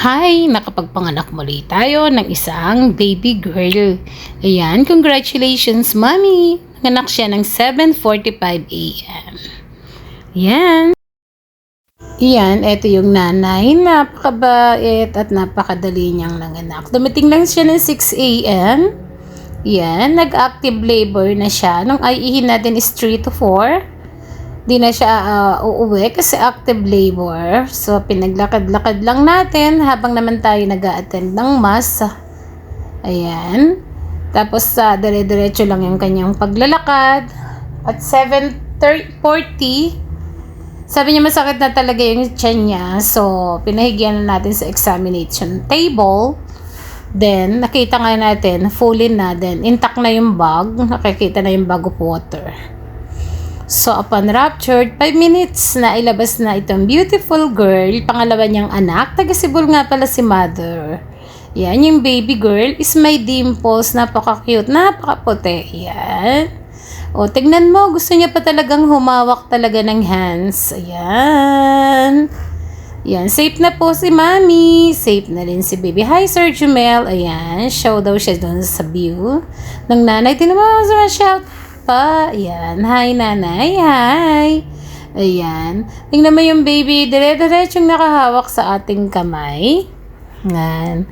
Hi! Nakapagpanganak muli tayo ng isang baby girl. Ayan, congratulations, mommy! Nanganak siya ng 7:45 a.m. Ayan. Ayan, eto yung nanay. Napakabait at napakadali niyang nanganak. Dumating lang siya ng 6 a.m. Ayan, nag-active labor na siya. Nung IE natin is 3 to 4. Di na siya uuwi kasi active labor. So, pinaglakad-lakad lang natin habang naman tayo nag-a-attend ng mass. Ayan. Tapos, dire-diretso lang yung kanyang paglalakad. At 7:40, sabi niya masakit na talaga yung tiyan niya. So, pinahigyan na natin sa examination table. Then, nakita nga natin, fully na din. Intact na yung bag. Nakikita na yung bag of water. So, upon ruptured, 5 minutes na ilabas na itong beautiful girl. Pangalawa niyang anak. Taga Cebu nga pala si mother. Yan, yung baby girl is may dimples. Napaka-cute, napaka-puti. Yan. O, tignan mo. Gusto niya pa talagang humawak talaga ng hands. Ayan. Yan, safe na po si Mami. Safe na rin si baby. Hi, Sir Jumel. Ayan, show daw siya doon sa view ng nanay. Tignan mo, shout pa. Ayan. Hi, nanay. Hi. Ayan. Tingnan mo yung baby. Dire-diretsong nakahawak sa ating kamay. Ayan.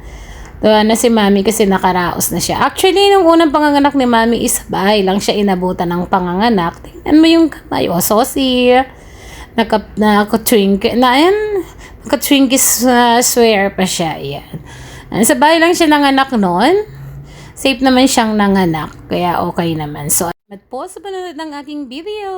Tuwa na si mami kasi nakaraos na siya. Actually, nung unang panganganak ni mami is bahay lang siya inabutan ng panganganak. Tingnan mo yung kamay. O, saucy. Naka-twinkle. Ayan. Naka-twinkle swear pa siya. Ayan. Sa bahay lang siya nanganak noon. Safe naman siyang nanganak. Kaya okay naman. So, salamat po sa panonood ng aking video.